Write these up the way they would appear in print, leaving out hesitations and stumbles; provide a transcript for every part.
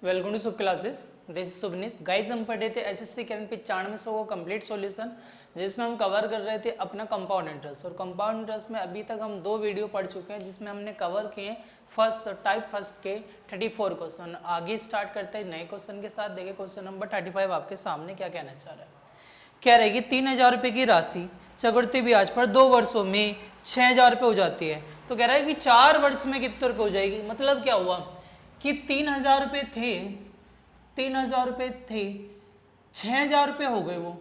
Welcome to सब classes. This is Subnish. Guys हम पढ़ रहे थे एसएससी करंट 9500 को कंप्लीट सॉल्यूशन, जिसमें हम कवर कर रहे थे अपना कंपाउंड इंटरेस्ट। और कंपाउंड इंटरेस्ट में अभी तक हम 2 वीडियो पढ़ चुके हैं, जिसमें हमने कवर किए फर्स्ट के 34 क्वेश्चन। आगे स्टार्ट करते हैं नए क्वेश्चन के साथ। देखिए क्वेश्चन नंबर 35 आपके सामने क्या कहना चाह रहा है। क्या रहेगी 3000 रुपये की राशि चक्रवृद्धि ब्याज पर 2 वर्षों में 6000 रुपये हो जाती है। तो कह रहा है कि 4 वर्ष में कितने रुपये हो जाएगी। मतलब क्या हुआ कि 3000 रुपये थे, 3000 रुपये थे, 6000 रुपये हो गए। वो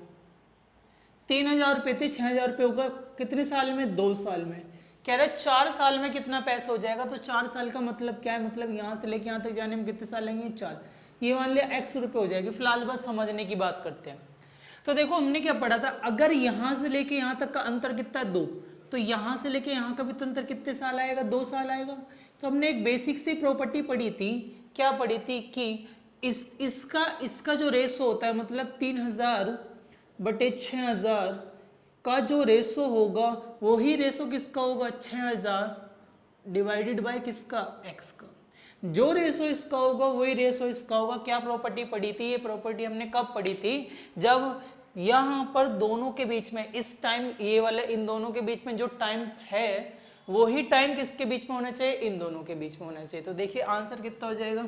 3000 रुपये थे, 6000 रुपये होगा कितने साल में? 2 साल में। कह रहे 4 साल में कितना पैसा हो जाएगा। तो 4 साल का मतलब क्या है? मतलब यहाँ से लेके यहाँ तक जाने में कितने साल लेंगे? 4। ये मान लिया x रुपये हो जाएगी। फिलहाल बस समझने की बात करते हैं। तो देखो हमने क्या पढ़ा था, अगर यहाँ से लेके यहाँ तक का अंतर कितना है? 2। तो यहाँ से लेके यहाँ का भी तो अंतर कितने साल आएगा? 2 साल आएगा। तो हमने एक बेसिक सी प्रॉपर्टी पढ़ी थी। क्या पढ़ी थी कि इसका जो रेशो होता है, मतलब 3000/6000 का जो रेशो होगा, वही रेशो किसका होगा? 6000 डिवाइडेड बाय किसका? x का। जो रेशो इसका होगा वही रेशो इसका होगा। क्या प्रॉपर्टी पढ़ी थी? ये प्रॉपर्टी हमने कब पढ़ी थी? जब यहाँ पर दोनों के बीच में, इस टाइम ये वाले इन दोनों के बीच में जो टाइम है, वही टाइम किसके बीच में होना चाहिए? इन दोनों के बीच में होना चाहिए। तो देखिए आंसर कितना हो जाएगा?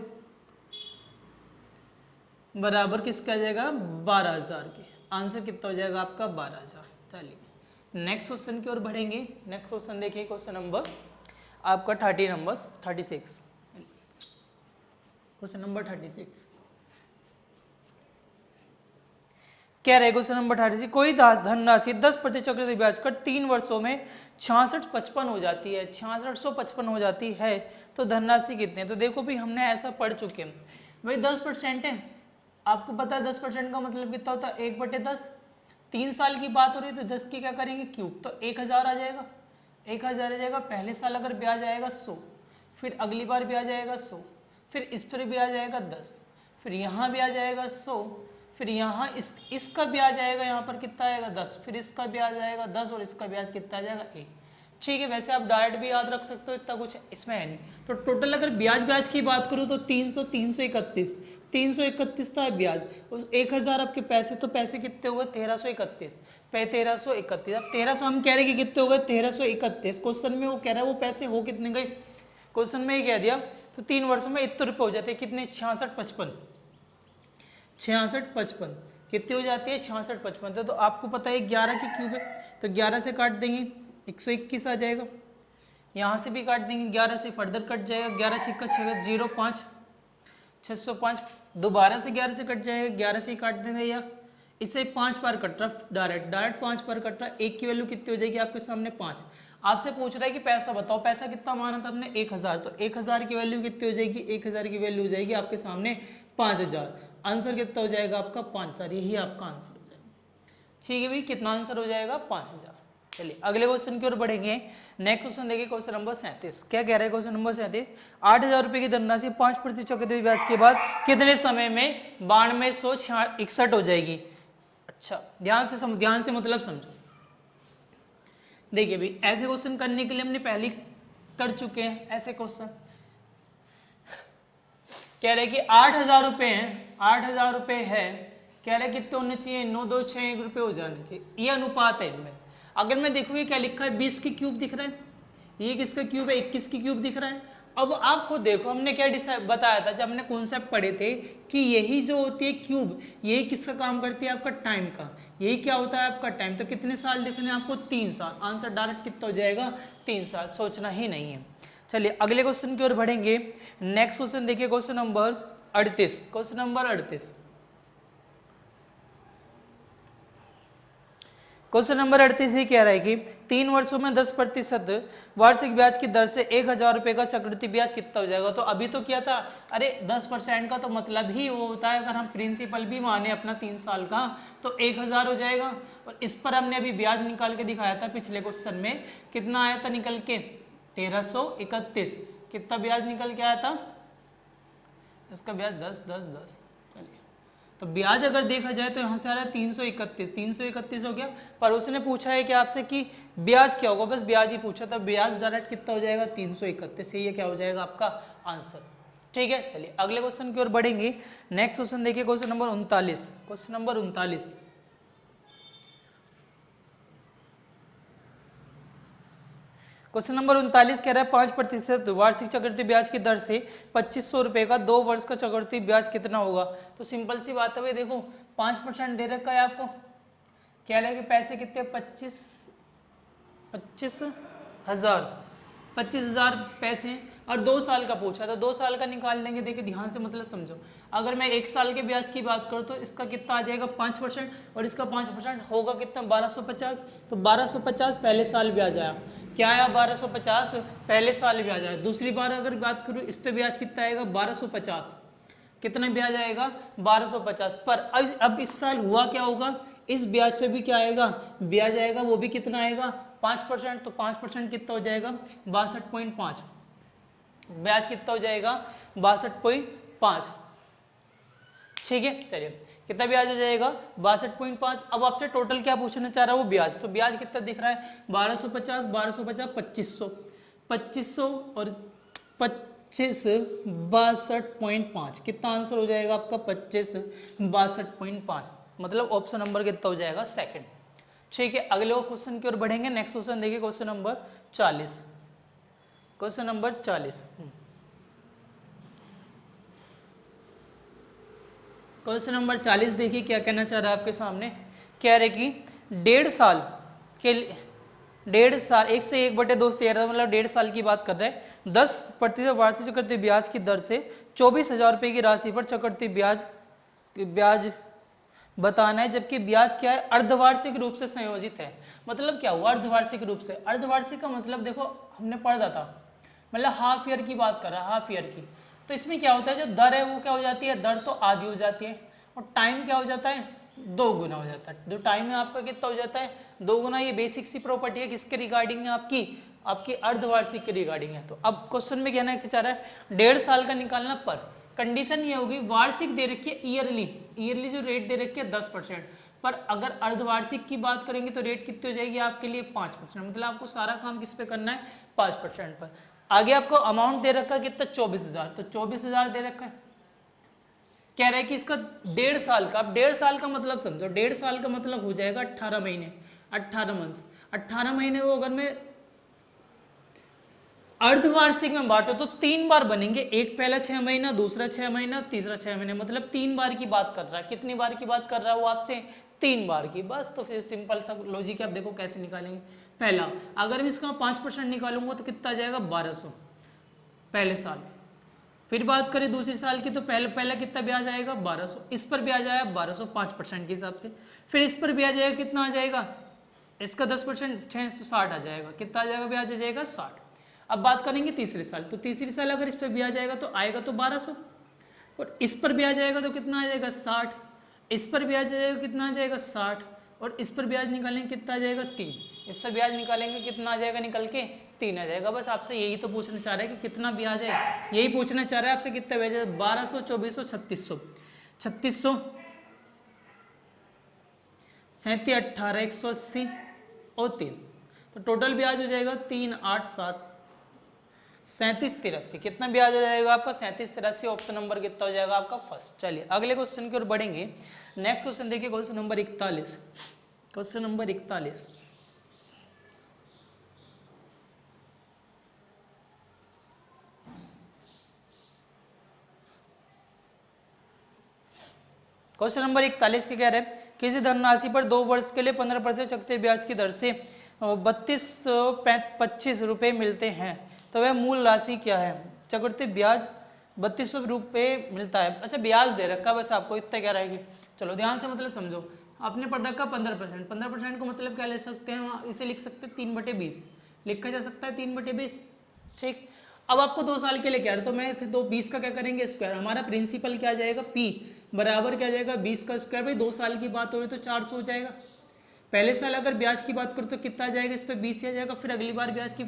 बराबर किसका आ जाएगा? 12000 के। आंसर कितना हो जाएगा आपका? 12000। चलिए नेक्स्ट क्वेश्चन की ओर बढ़ेंगे। नेक्स्ट क्वेश्चन देखिए, क्वेश्चन नंबर आपका 36। क्वेश्चन नंबर 36 क्या रहेगा? क्वेश्चन नंबर 36, कोई धनराशि 10% चक्रवृद्धि ब्याज कर 3 वर्षों में 6655 हो जाती है, 6655 हो जाती है। तो धनराशि कितनी है? तो देखो भाई हमने ऐसा पढ़ चुके हैं भाई, 10% है। आपको पता है 10% का मतलब कितना होता है? 1/10। 3 साल की बात हो रही है तो 10 की क्या करेंगे? क्यूब। तो 1000 आ जाएगा। 1000 आ जाएगा। पहले साल अगर ब्याज आएगा 100, फिर अगली बार ब्याज आएगा 100, फिर इस पर ब्याज आएगा 10, फिर यहाँ ब्याज आएगा 100, फिर यहाँ इसका ब्याज आएगा, यहाँ पर कितना आएगा? 10, फिर इसका ब्याज आएगा 10 और इसका ब्याज कितना आ जाएगा? 1। ठीक है, वैसे आप डायरेक्ट भी याद रख सकते हो, इतना कुछ इसमें है नहीं। तो टोटल अगर ब्याज की बात करूँ तो 331 था ब्याज। उस 1000 आपके पैसे, तो पैसे कितने हो गए? 1331। 1331। अब 1300 हम कह रहे हैं कि कितने हो गए? 1331। क्वेश्चन में वो कह रहा है वो पैसे हो कितने गए? क्वेश्चन में ये कह दिया तो 3 वर्षों में इतने रुपये हो जाते हैं। कितने? 6655 कितनी हो जाती है? 6655। तो आपको पता है 11 की क्यूब है, तो 11 से काट देंगे 121 आ जाएगा। यहाँ से भी काट देंगे, 11 से फर्दर कट जाएगा, 11 छिक्का 05 605। दोबारा से 11 से कट जाएगा, 11 से ही काट देंगे या इसे 5 बार कट रहा डायरेक्ट 5 बार कट रहा। एक की वैल्यू कितनी हो जाएगी आपके सामने? 5। आपसे पूछ रहा है कि पैसा बताओ, पैसा कितना माना था हमने? 1000। तो 1000 की वैल्यू कितनी हो जाएगी? 1000 की वैल्यू हो जाएगी आपके सामने 5000। आंसर कितना हो जाएगा आपका? 5000। यही आपका आंसर हो जाएगा। ठीक है भाई, कितना आंसर हो जाएगा? 5000। चलिए अगले क्वेश्चन की ओर बढ़ेंगे। नेक्स्ट क्वेश्चन देखिए, क्वेश्चन नंबर 37। क्या कह रहा है क्वेश्चन नंबर 37? 8000 रुपये की धनराशि 5% चक्रवृद्धि ब्याज के बाद कितने समय में 9261 हो जाएगी? अच्छा ध्यान से मतलब समझो। देखिए भाई ऐसे क्वेश्चन करने के लिए हमने पहले कर चुके हैं ऐसे क्वेश्चन। कह रहे कि 8000 रुपये हैं, 8000 रुपये है। कह रहे कितने होने चाहिए? 9261 रुपये हो जाने चाहिए। ये अनुपात है इनमें। अगर मैं देखूँ क्या लिखा है? 20 की क्यूब दिख रहा है, ये किसका क्यूब है? 21 की क्यूब दिख रहा है। अब आपको देखो हमने क्या बताया था जब हमने कॉन्सेप्ट पढ़े थे कि यही जो होती है क्यूब, यही किसका काम करती है? आपका टाइम का। यही क्या होता है? आपका टाइम। तो कितने साल दिखने हैं आपको? 3 साल। आंसर डायरेक्ट कितना हो जाएगा? 3 साल। सोचना ही नहीं है। चलिए अगले क्वेश्चन की ओर बढ़ेंगे। नेक्स्ट क्वेश्चन देखिए, question number 38। Question number 38। Question number 38 ही कह रहा है कि 3 वर्षों में 10% वार्षिक ब्याज की दर से 1000 रुपये का चक्रवृद्धि ब्याज कितना हो जाएगा? तो अभी तो क्या था? अरे 10% का तो मतलब ही वो होता है, अगर हम प्रिंसिपल भी माने अपना 3 साल का तो 1000 हो जाएगा। और इस पर हमने अभी ब्याज निकाल के दिखाया था पिछले क्वेश्चन में। कितना आया था निकल के? 1331। कितना ब्याज निकल के आया था? इसका ब्याज 10 10 10। चलिए तो ब्याज अगर देखा जाए तो यहाँ से आ रहा है 331 हो गया। पर उसने पूछा है कि आपसे कि ब्याज क्या होगा, बस ब्याज ही पूछा था। ब्याज डायरेक्ट कितना हो जाएगा? 331। ये क्या हो जाएगा आपका आंसर। ठीक है, चलिए अगले क्वेश्चन की ओर बढ़ेंगे। नेक्स्ट क्वेश्चन देखिए, question number 39। Question number 39, question number 39 कह रहा है 5% वार्षिक चक्रवृद्धि ब्याज की दर से 2500 रुपए का 2 वर्ष का चक्रवृद्धि ब्याज कितना होगा। तो सिंपल सी बात है भाई, देखो 5% दे रखा है आपको, क्या लगे पैसे कितने, 25,000 पैसे हैं, और 2 साल का पूछा था, 2 साल का निकाल देंगे। देखिए ध्यान से मतलब समझो, अगर मैं 1 साल के ब्याज की बात करूँ तो इसका कितना आ जाएगा 5%, और इसका 5% होगा कितना 1250। तो 1250 पहले साल ब्याज आया, क्या आया 1250 पहले साल ब्याज आया। दूसरी बार अगर बात करूँ इस पे ब्याज कितना आएगा 1250, कितना ब्याज आएगा 1250 पर। अब इस साल हुआ क्या होगा, इस ब्याज पे भी क्या आएगा, ब्याज आएगा, वो भी कितना आएगा 5%। तो 5% कितना हो जाएगा 62.5, ब्याज कितना हो जाएगा 62.5। ठीक है, चलिए कितना ब्याज हो जाएगा 62.5। अब आपसे टोटल क्या पूछना चाह रहा है वो ब्याज, तो ब्याज कितना दिख रहा है 1250 2500 2500 और 25 62.5, कितना आंसर हो जाएगा आपका 25 62.5, मतलब ऑप्शन नंबर कितना हो जाएगा सेकंड। ठीक है, अगले क्वेश्चन की ओर बढ़ेंगे। नेक्स्ट क्वेश्चन देखिए, question number 40। Question number 40, question number 40 देखिए क्या कहना चाह रहा है आपके सामने। कह रहे कि 1.5 साल के लिए, 1.5 साल 1/2 मतलब 1.5 साल की बात कर रहे हैं, 10% वार्षिक चक्रवृद्धि ब्याज की दर से 24,000 रुपये की राशि पर चक्रवृद्धि ब्याज बताना है, जबकि ब्याज क्या है अर्धवार्षिक रूप से संयोजित है। मतलब क्या हुआ अर्धवार्षिक रूप से, अर्धवार्षिक का मतलब देखो हमने पढ़ा था, मतलब हाफ ईयर की बात कर रहा है, हाफ ईयर की। तो इसमें क्या होता है, जो दर है वो क्या हो जाती है, दर तो आधी हो जाती है, और टाइम क्या हो जाता है 2 गुना हो जाता है। जो टाइम है आपका कितना हो जाता है 2 गुना। ये बेसिक सी प्रॉपर्टी है, किसके रिगार्डिंग है आपकी अर्धवार्षिक के रिगार्डिंग है। तो अब क्वेश्चन में कहना चाह रहा है 1.5 साल का निकालना, पर कंडीशन ये होगी वार्षिक दे रखी है, ईयरली जो रेट दे रखी है 10%, पर अगर अर्धवार्षिक की बात करेंगे तो रेट कितनी हो जाएगी आपके लिए 5%। मतलब आपको सारा काम किस पे करना है 5% पर। आगे आपको अमाउंट दे रखा है कितना 24,000, तो 24,000 दे रखा है। कह रहा है कि इसका 1.5 साल का, अब 1.5 साल का मतलब समझो, 1.5 साल का मतलब हो जाएगा 18 महीने, 18 मंथ्स। 18 महीने को अगर मैं अर्धवार्षिक में बांटो तो 3 बार बनेंगे, एक पहला 6 महीना, दूसरा 6 महीना, तीसरा 6 महीने, मतलब 3 बार की बात कर रहा है। कितनी बार की बात कर रहा है वो आपसे 3 बार की, बस। तो फिर सिंपल सा लॉजिक है, आप देखो कैसे निकालेंगे। पहला, अगर मैं इसका 5% निकालूंगा तो कितना आ जाएगा 1200 पहले साल। फिर बात करें दूसरे साल की, तो पहला कितना ब्याज आएगा 1200, इस पर ब्याज आया 1200 5% के हिसाब से। फिर इस पर ब्याज आएगा कितना आ जाएगा, इसका 10% 660 आ जाएगा, कितना आ जाएगा ब्याज आ जाएगा 60। अब बात करेंगे तीसरे साल, तो तीसरे साल अगर इस पर ब्याज आएगा तो आएगा तो 1200, और इस पर ब्याज आएगा तो कितना आ जाएगा 60, इस पर ब्याज आ जाएगा कितना आ जाएगा 60, और इस पर ब्याज निकालेंगे कितना आ जाएगा 3, इस पर ब्याज निकालेंगे कितना आ जाएगा निकल के 3 आ जाएगा। बस आपसे यही तो पूछना चाह रहा है कि कितना ब्याज है, यही पूछना चाह रहा है आपसे कितना ब्याज है, 1200 2400 3600 3600 37 18 180 और 3, तो टोटल ब्याज हो जाएगा 3 8 7 37 83, कितना ब्याज आ जाएगा आपका 37 83। ऑप्शन नंबर कितना हो जाएगा आपका फर्स्ट। चलिए अगले क्वेश्चन की ओर बढ़ेंगे। नेक्स्ट क्वेश्चन देखिए, question number 41। Question number 41, question number 41 के कह रहे हैं किसी धनराशि पर 2 वर्ष के लिए 15% चक्रवृद्धि ब्याज की दर से 3225 रुपये मिलते हैं, तो वह मूल राशि क्या है। चक्रवृद्धि ब्याज 3200 रुपये मिलता है। अच्छा ब्याज दे रखा, बस आपको इतना कह रहा है कि चलो ध्यान से मतलब समझो, आपने पढ़ रखा 15%, 15% को मतलब क्या ले सकते हैं, इसे लिख सकते हैं 3/20, लिखा जा सकता है 3/20। ठीक, अब आपको 2 साल के लिए क्या है, तो मैं इसे 20 का क्या करेंगे स्क्वायर, हमारा प्रिंसिपल क्या आ जाएगा P बराबर क्या आ जाएगा 20 का स्क्वायर। भाई 2 साल की बात हो रही तो 400 हो जाएगा। पहले साल अगर ब्याज की बात करूँ तो कितना आ जाएगा, इस पर 20 आ जाएगा। फिर अगली बार ब्याज की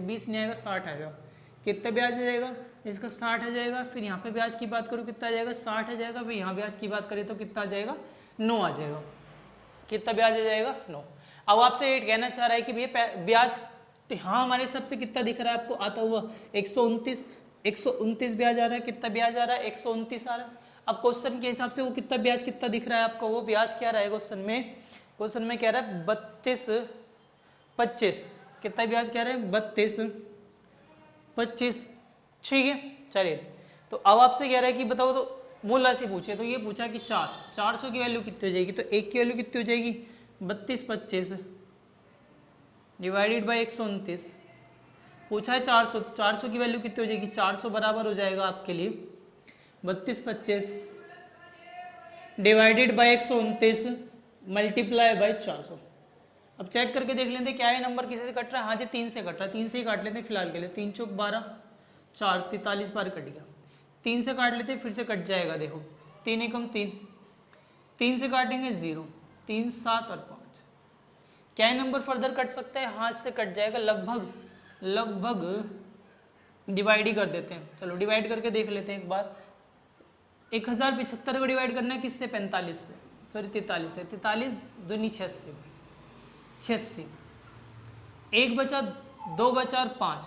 20 नहीं आएगा 60 आएगा, कितना ब्याज आ जाएगा इसका 60 आ जाएगा। फिर यहाँ पे ब्याज की बात करूँ कितना आ जाएगा 60 आ जाएगा। फिर यहाँ ब्याज की बात करें तो कितना आ जाएगा 9 आ जाएगा, कितना ब्याज आ जाएगा 9। अब आपसे ये कहना चाह रहा है कि भैया ब्याज, हाँ हमारे हिसाब से कितना दिख रहा है आपको आता हुआ 129, 129 ब्याज आ रहा है। कितना ब्याज आ रहा है? 129 आ रहा है। अब क्वेश्चन के हिसाब से वो कितना ब्याज कितना दिख रहा है आपको, वो ब्याज क्या रहा है क्वेश्चन में? क्वेश्चन में कह रहा है 32.25। कितना ब्याज कह रहे हैं? 32.25। ठीक है, चलिए। तो अब आपसे कह रहा है कि बताओ, तो मूल राशि पूछे, तो ये पूछा कि 400 की वैल्यू कितनी हो जाएगी, तो एक की वैल्यू कितनी हो जाएगी? 32.25 डिवाइडेड बाई 129। पूछा है 400, तो 400 की वैल्यू कितनी हो जाएगी? 400 बराबर हो जाएगा आपके लिए 32.25 डिवाइडेड बाई 129 मल्टीप्लाई बाई 400। अब चेक करके देख लेते हैं क्या ये नंबर किसी से कट रहा है। हाँ जी, 3 से कट रहा है, 3 से ही काट लेते हैं फिलहाल के लिए। 3 चौक 12, 4 43 बार कट गया। 3 से काट लेते हैं, फिर से कट जाएगा। देखो 3 एकम 3, 3 से काटेंगे 0, 3 7 और 5। क्या ये नंबर फर्दर कट सकता है? हाथ से कट जाएगा, लगभग डिवाइड ही कर देते हैं। चलो डिवाइड करके देख लेते हैं एक बार। 1075 को डिवाइड करना है किससे? 45 से, सॉरी 43 से। 43 दूनी 86, 86। 1 बचा, 2 बचा और 5,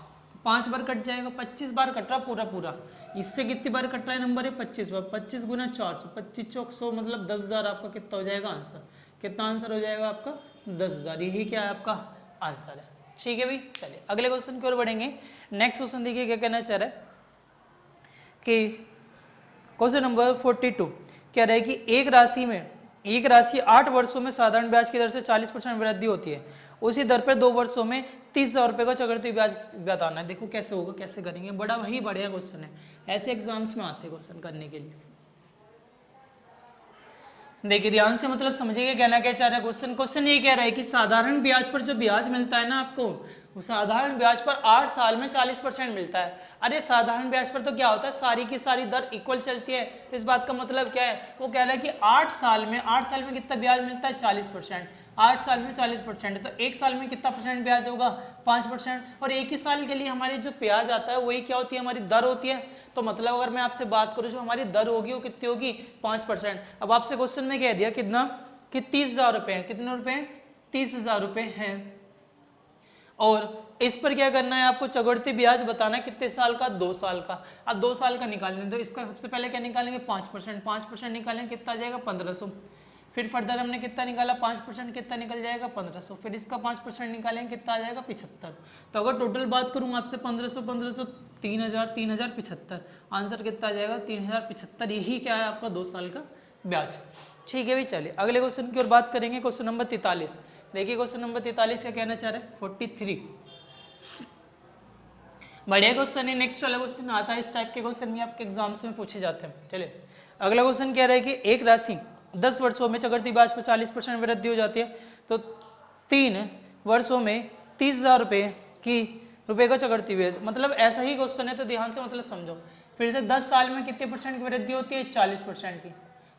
5 बार कट जाएगा। 25 बार कट रहा पूरा। इससे कितनी बार कट रहा है नंबर है? 25 बार। 25 गुना 400, 25 चौक 100, मतलब 10,000 आपका कितना हो जाएगा आंसर? कितना आंसर हो जाएगा आपका? 10,000। यही क्या है आपका आंसर है। ठीक है भाई, चलिए अगले क्वेश्चन की ओर बढ़ेंगे। नेक्स्ट क्वेश्चन देखिए क्या कहना चाह रहा है कि क्वेश्चन नंबर 42 कह रहा है कि एक राशि 8 वर्षों में साधारण ब्याज की दर से 40% वृद्धि होती है, उसी दर पर 2 वर्षों में 30,000 रुपये का चक्रवृद्धि ब्याज बताना है। देखो कैसे होगा, कैसे करेंगे, बड़ा वही बढ़िया क्वेश्चन है, ऐसे एग्जाम्स में आते हैं क्वेश्चन करने के लिए। देखिए ध्यान से मतलब समझिएगा कहना क्या चाह रहा है क्वेश्चन ये कह रहा है कि साधारण ब्याज पर जो ब्याज मिलता है ना आपको, वो साधारण ब्याज पर 8 साल में 40% मिलता है। अरे साधारण ब्याज पर तो क्या होता है, सारी की सारी दर इक्वल चलती है। तो इस बात का मतलब क्या है, वो कह रहा है कि 8 साल में कितना ब्याज मिलता है? 40%। 8 साल में 40% है, तो एक साल में कितना परसेंट ब्याज होगा? 5%। और एक ही साल के लिए हमारी जो ब्याज आता है वही क्या होती है? हमारी दर होती है। तो मतलब अगर मैं आपसे बात करूँ, जो हमारी दर होगी वो कितनी होगी? 5%। अब आपसे क्वेश्चन में कह दिया कितना, कि 30,000 रुपये हैं। कितने रुपए हैं? 30,000 रुपये हैं। और इस पर क्या करना है आपको? चक्रवृद्धि ब्याज बताना है। कितने साल का? 2 साल का। अब 2 साल का निकालने, तो इसका सबसे पहले क्या निकालेंगे? 5%। 5% निकालेंगे, कितना आ जाएगा? 1500। फिर फर्दर हमने कितना निकाला? 5% कितना निकल जाएगा? 1500। फिर इसका 5% निकालेंगे, कितना आ जाएगा? 75। तो अगर टोटल बात करूँ आपसे 1500 3000 3075, आंसर कितना आ जाएगा? 3075। यही क्या है आपका 2 साल का ब्याज। ठीक है भाई, चलिए अगले क्वेश्चन की ओर बात करेंगे। क्वेश्चन नंबर 43 देखिए। क्वेश्चन नंबर 43 क्या कहना चाह रहे हैं? 43 बढ़िया क्वेश्चन है। नेक्स्ट वाला क्वेश्चन आता है, इस टाइप के क्वेश्चन भी आपके एग्जाम्स में पूछे जाते हैं। चलिए अगला क्वेश्चन कह रहा है कि एक राशि 10 वर्षों में चक्रवृद्धि ब्याज पर 40% वृद्धि हो जाती है, तो 3 वर्षों में 30,000 रुपये का चक्रवृद्धि ब्याज। मतलब ऐसा ही क्वेश्चन है, तो ध्यान से मतलब समझो। फिर से 10 साल में कितने परसेंट की वृद्धि होती है? 40% की।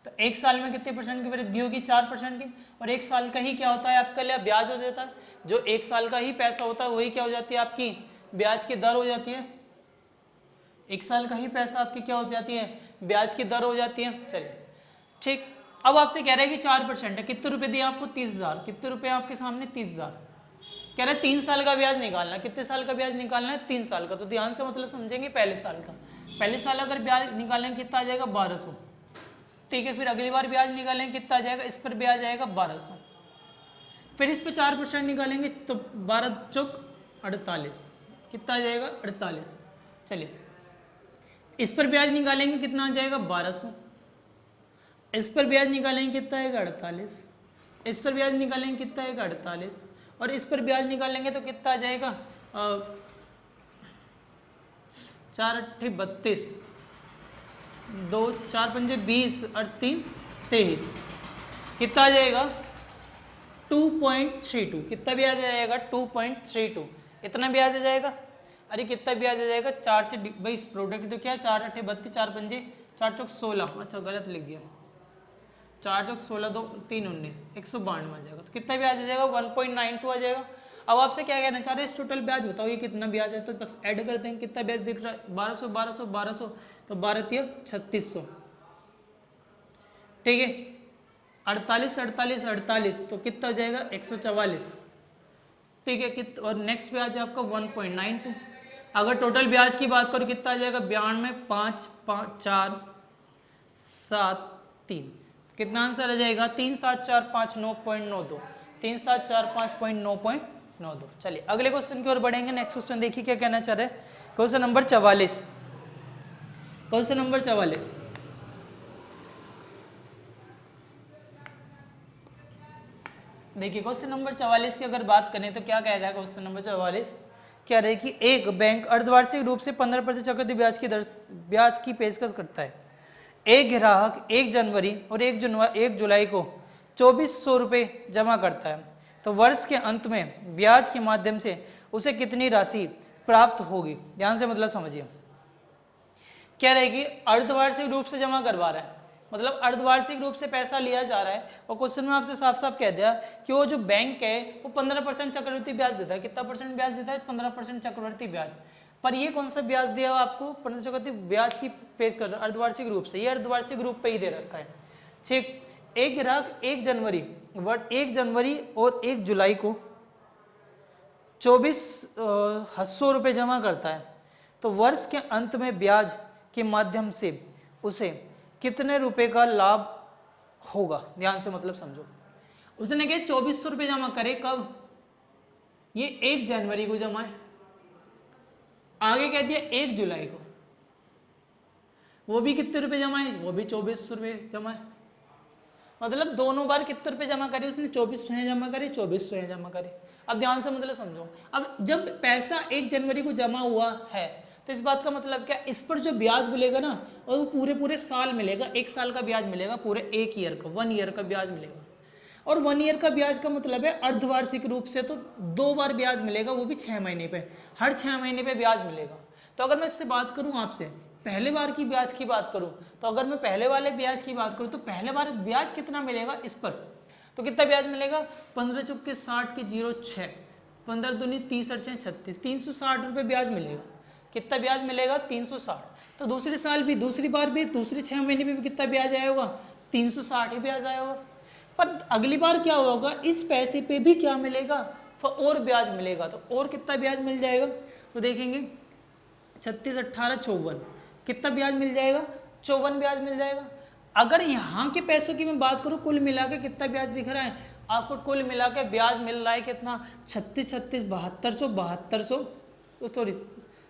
तो एक साल में कितने परसेंट की वृद्धि होगी? 4% की। और एक साल का ही क्या होता है आपका लिए? ब्याज हो जाता है। जो एक साल का ही पैसा होता है वही क्या हो जाती है? आपकी ब्याज की दर हो जाती है। एक साल का ही पैसा आपकी क्या हो जाती है? ब्याज की दर हो जाती है। चलिए ठीक। अब आपसे कह रहा है कि 4% है। कितने रुपए दिए आपको? 30,000। कितने रुपए आपके सामने? 30,000। कह रहा है 3 साल का ब्याज निकालना। कितने साल का ब्याज निकालना है? 3 साल का। तो ध्यान से मतलब समझेंगे पहले साल का। पहले साल अगर ब्याज निकालेंगे कितना आ जाएगा? 1200। ठीक है, फिर अगली बार ब्याज निकालेंगे कितना आ जाएगा? इस पर ब्याज आएगा 1200। फिर इस पर 4% निकालेंगे तो 12 चौक 48। कितना आ जाएगा? 48। चलिए इस पर ब्याज निकालेंगे कितना आ जाएगा? 1200। इस पर ब्याज निकालेंगे कितना आएगा? 48। इस पर ब्याज निकालेंगे कितना आएगा? 48। और इस पर ब्याज निकालेंगे तो कितना आ जाएगा? 4 अट्ठे 32, 2 4 पंजे 20 और 3 23। कितना आ जाएगा? 2.32। कितना ब्याज आ जाएगा? 2.32। इतना ब्याज आ जाएगा। अरे कितना ब्याज आ जाएगा? 4 से भाई इस प्रोडक्ट तो क्या है? 4 अट्ठे 32, 4 पंजे 4 चौक 16। अच्छा गलत लिख दिया। 4 चौक 16 2 3 19, 192 आ जाएगा। तो कितना ब्याज आ जाएगा? 1.92 आ जाएगा। अब आपसे क्या कहना चाह रहे हैं? इस टोटल ब्याज बताओ ये कितना ब्याज है। तो बस ऐड करते हैं। कितना ब्याज दिख रहा है? 1200 1200 1200, तो 12 3600। ठीक है, 48 48 48, तो कितना हो जाएगा? 144। ठीक है, और नेक्स्ट ब्याज है आपका 1.92। अगर टोटल ब्याज की बात करो कितना आ जाएगा 92, 5, 4, 7, 3, कितना आंसर आ जाएगा 3745 9.92। चलिए अगले क्वेश्चन की ओर बढ़ेंगे। नेक्स्ट क्वेश्चन देखिए क्या कहना चाह रहे हैं। Question number 44। क्वेश्चन नंबर 44 देखिए, क्वेश्चन नंबर 44 की अगर बात करें तो क्या कह रहा है क्वेश्चन नंबर 44, कह रहे हैं कि एक बैंक अर्धवार्षिक रूप से 15% चक्रवृद्धि ब्याज की पेशकश करता है। एक ग्राहक 1 जनवरी और 1 जुलाई को 2400 रुपये जमा करता है, तो वर्ष के अंत में ब्याज के माध्यम से उसे कितनी राशि प्राप्त होगी। ध्यान से मतलब समझिए, कह रहे हैं कि अर्धवार्षिक रूप से जमा करवा रहा है, मतलब अर्धवार्षिक रूप से पैसा लिया जा रहा है, और क्वेश्चन में आपसे साफ साफ कह दिया कि वो जो बैंक है वो 15% चक्रवृद्धि ब्याज देता है। कितना परसेंट ब्याज देता है? 15% चक्रवृद्धि ब्याज। पर ये कौन सा ब्याज दिया हुआ आपको? 15% चक्रवृद्धि ब्याज की पेश कर अर्धवार्षिक रूप से, ये अर्धवार्षिक रूप पे ही दे रखा है। ठीक, एक ग्राहक 1 जनवरी और 1 जुलाई को 2400 रुपये जमा करता है, तो वर्ष के अंत में ब्याज के माध्यम से उसे कितने रुपए का लाभ होगा। ध्यान से मतलब समझो, उसने कहा 2400 रुपये जमा करे, कब? ये 1 जनवरी को जमा है, आगे कह दिया 1 जुलाई को, वो भी कितने रुपए जमा है? वो भी 2400 रुपये जमा है। मतलब दोनों बार कितने रुपए जमा करे उसने? 2400 जमा करे, 2400 जमा करे। अब ध्यान से मतलब समझो, अब जब पैसा 1 जनवरी को जमा हुआ है तो इस बात का मतलब क्या, इस पर जो ब्याज मिलेगा ना, और वो पूरे साल मिलेगा, 1 साल का ब्याज मिलेगा, पूरे 1 ईयर का, 1 ईयर का ब्याज मिलेगा। और 1 ईयर का ब्याज का मतलब है अर्धवार्षिक रूप से तो 2 बार ब्याज मिलेगा, वो भी 6 महीने पे, हर 6 महीने पे ब्याज मिलेगा। तो अगर मैं इससे बात करूं आपसे, पहले बार की ब्याज की बात करूं, तो अगर मैं पहले वाले ब्याज की बात करूं तो पहले बार ब्याज कितना मिलेगा इस पर, तो कितना ब्याज मिलेगा? 15 चुपके 60 के 06, 15 दूनी 30 और 36, 360 रुपये ब्याज मिलेगा। कितना ब्याज मिलेगा? 360। तो दूसरे साल भी, दूसरी बार भी, दूसरे 6 महीने में भी कितना ब्याज आया होगा? 360 ही ब्याज आया होगा। पर अगली बार क्या होगा, इस पैसे पे भी क्या मिलेगा? और ब्याज मिलेगा। तो और कितना ब्याज मिल जाएगा? तो देखेंगे 36, 18, 54, कितना ब्याज मिल जाएगा? 54 ब्याज मिल जाएगा। अगर यहाँ के पैसों की मैं बात करूँ, कुल मिला के कितना ब्याज दिख रहा है आपको? कुल मिला के ब्याज मिल रहा है कितना? 36, 36, 7200, सॉरी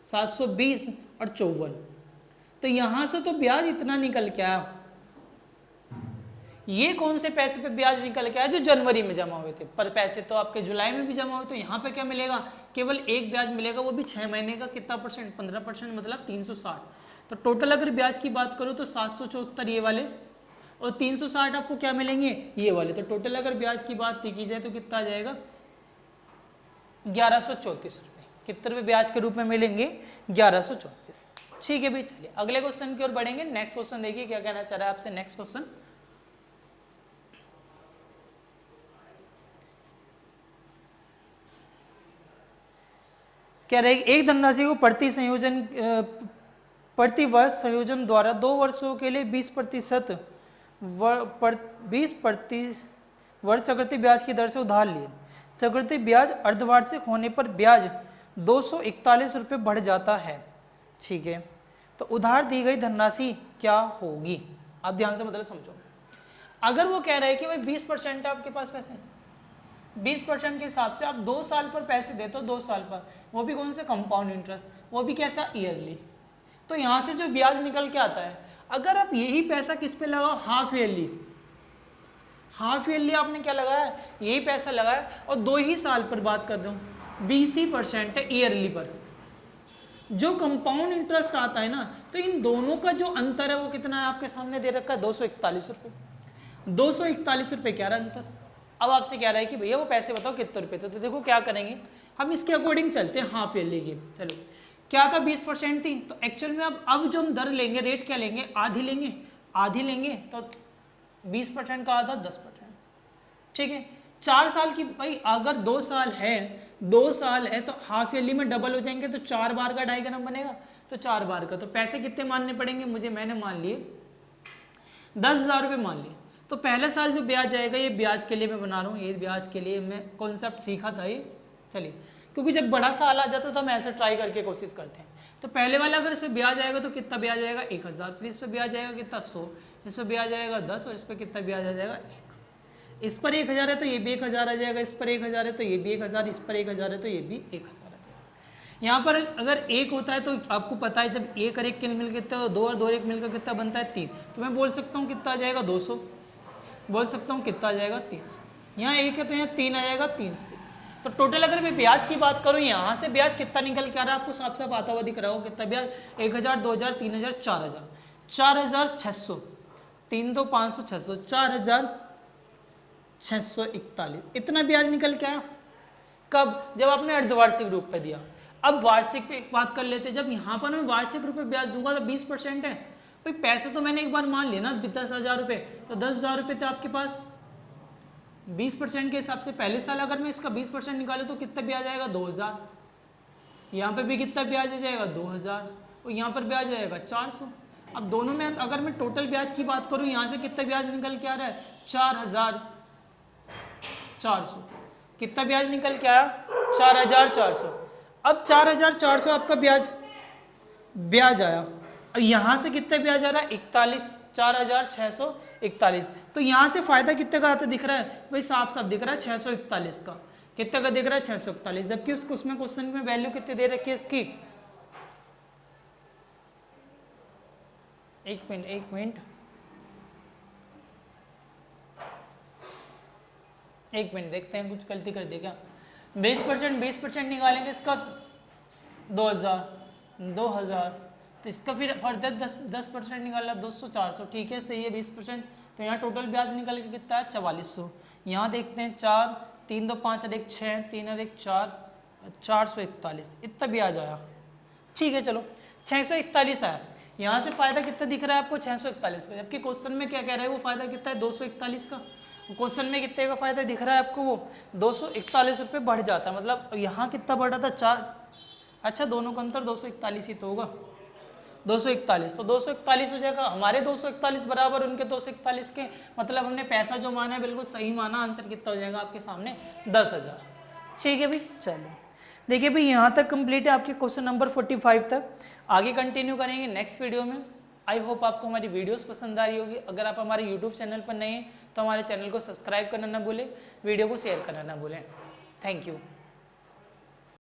720 और 54। तो यहाँ से तो ब्याज इतना निकल के आया। ये कौन से पैसे पे ब्याज निकल के आया? जो जनवरी में जमा हुए थे, पर पैसे तो आपके जुलाई में भी जमा हुए। तो यहाँ पे क्या मिलेगा? केवल एक ब्याज मिलेगा, वो भी 6 महीने का। कितना परसेंट? 15%, मतलब 360। तो टोटल अगर ब्याज की बात करूँ तो 774 ये वाले, और 360 आपको क्या मिलेंगे? ये वाले। तो टोटल अगर ब्याज की बात की जाए तो कितना आ जाएगा? 1134 रुपये। कितने रुपये ब्याज के रूप में मिलेंगे? 1134। ठीक है भाई, चलिए अगले क्वेश्चन की ओर बढ़ेंगे। नेक्स्ट क्वेश्चन देखिए क्या कहना चाह रहा है आपसे। नेक्स्ट क्वेश्चन, कह रहे हैं एक धनराशि को प्रति वर्ष संयोजन द्वारा 2 वर्षों के लिए 20% वर्ष चक्रवृद्धि ब्याज की दर से उधार लिए। चक्रवृद्धि ब्याज अर्धवार्षिक होने पर ब्याज 241 रुपये बढ़ जाता है। ठीक है, तो उधार दी गई धनराशि क्या होगी? आप ध्यान से मतलब समझो। अगर वो कह रहे हैं कि भाई 20% है आपके पास पैसे, 20% के हिसाब से आप 2 साल पर पैसे देते हो, 2 साल पर, वो भी कौन से? कंपाउंड इंटरेस्ट, वो भी कैसा? ईयरली। तो यहाँ से जो ब्याज निकल के आता है, अगर आप यही पैसा किस पे लगाओ? Half yearly. हाफ ईयरली आपने क्या लगाया? यही पैसा लगाया, और 2 ही साल पर बात कर दूँ, 20% है ईयरली पर। जो कंपाउंड इंटरेस्ट आता है ना, तो इन दोनों का जो अंतर है वो कितना है? आपके सामने दे रखा है 241 रुपये। 241 रुपये क्या रहा अंतर? अब आपसे कह रहा है कि भैया वो पैसे बताओ कितने रुपए थे। तो देखो क्या करेंगे हम, इसके अकॉर्डिंग चलते हैं हाफ ईयरली की। चलो, क्या था? 20% थी, तो एक्चुअल में अब जो हम दर लेंगे, रेट क्या लेंगे? आधी लेंगे। आधी लेंगे तो 20% का आधा 10%। ठीक है, 4 साल की, भाई अगर 2 साल है, 2 साल है तो हाफ ईयरली में डबल हो जाएंगे, तो 4 बार का डायग्राम बनेगा, तो 4 बार का। तो पैसे कितने मानने पड़ेंगे मुझे? मैंने मान लिए 10,000 रुपये मान लिए। तो पहले साल जो ब्याज आएगा, ये ब्याज के लिए मैं बना रहा हूँ, ये ब्याज के लिए मैं कॉन्सेप्ट सीखा था ये। चलिए, क्योंकि जब बड़ा साल आ जाता है तो हम ऐसे ट्राई करके कोशिश करते हैं। तो पहले वाला अगर इस पर ब्याज आएगा तो कितना ब्याज आएगा 1000, फिर इस पर ब्याज आएगा कितना 100, इस पर ब्याज आएगा 10 और इस पर कितना ब्याज आ जाएगा 1। इस पर 1000 है तो ये भी 1000 आ जाएगा, इस पर 1000 है तो ये भी 1000, इस पर 1000 है तो ये भी 1000 आ जाएगा। यहाँ पर अगर 1 होता है तो आपको पता है जब 1 और 1 के मिलकर कितना, 2 और 2 और 1 मिलकर कितना बनता है 3, तो मैं बोल सकता हूँ कितना आ जाएगा 200, बोल सकता हूँ कितना आ जाएगा 300। यहाँ 1 है तो यहाँ 3 आ जाएगा 300। तो टोटल अगर मैं ब्याज की बात करूँ, यहाँ से ब्याज कितना निकल के आ रहा है आपको साफ साफ आता हुआ दिख रहा हो, कितना ब्याज 1000, 2000, 3000, 4000, 4600, 3 2 500, 600, 4641, इतना ब्याज निकल के आया। कब? जब आपने अर्धवार्षिक रूप पे दिया। अब वार्षिक पे बात कर लेते हैं। जब यहाँ पर मैं वार्षिक रूप में ब्याज दूंगा तो 20% है। भाई पैसे तो मैंने एक बार मान लिया ना 10,000 रुपये, तो 10,000 रुपये थे आपके पास। 20% के हिसाब से पहले साल अगर मैं इसका 20% निकालूं तो कितना ब्याज आएगा 2000, यहाँ पे भी कितना ब्याज आ जाएगा 2000 और यहाँ पर ब्याज आएगा 400। अब दोनों में अगर मैं टोटल ब्याज की बात करूँ, यहाँ से कितना ब्याज निकल के आ रहा है 4400, कितना ब्याज निकल के आया 4400। अब 4400 आपका ब्याज आया और यहाँ से कितना ब्याज आ रहा है 46,4641। तो यहाँ से फायदा कितने का आता दिख रहा है भाई, साफ साफ दिख रहा है 641 का। कितने का दिख रहा है 641, जबकि उसमें क्वेश्चन में वैल्यू कितनी दे रखी है इसकी। एक मिनट देखते हैं कुछ गलती कर दी क्या। 20% निकालेंगे इसका 2000, तो इसका फिर फर्दर 10% निकाला 200, 400, ठीक है सही है 20%। तो यहाँ टोटल ब्याज निकल के कितना है 4400। यहाँ देखते हैं 4 3 2 5 और 1 6, 3 और 1 4, 441, इतना ब्याज आया। ठीक है चलो 641 आया। यहाँ से फायदा कितना दिख रहा है आपको 641 का, जबकि क्वेश्चन में क्या कह रहा है वो फायदा कितना है 241 का। क्वेश्चन में कितने का फायदा दिख रहा है आपको, वो 241 रुपये बढ़ जाता है। मतलब यहाँ कितना बढ़ रहा था 4, अच्छा दोनों का अंतर 241 ही तो होगा, 241, तो 241 हो जाएगा। हमारे 241 बराबर उनके 241 के, मतलब हमने पैसा जो माना है बिल्कुल सही माना। आंसर कितना हो जाएगा आपके सामने 10,000। ठीक है भाई चलो, देखिए भाई यहाँ तक कंप्लीट है आपके क्वेश्चन नंबर 45 तक। आगे कंटिन्यू करेंगे नेक्स्ट वीडियो में। आई होप आपको हमारी वीडियोस पसंद आ रही होगी। अगर आप हमारे यूट्यूब चैनल पर नए हैं तो हमारे चैनल को सब्सक्राइब करना ना भूलें, वीडियो को शेयर करना ना भूलें। Thank you.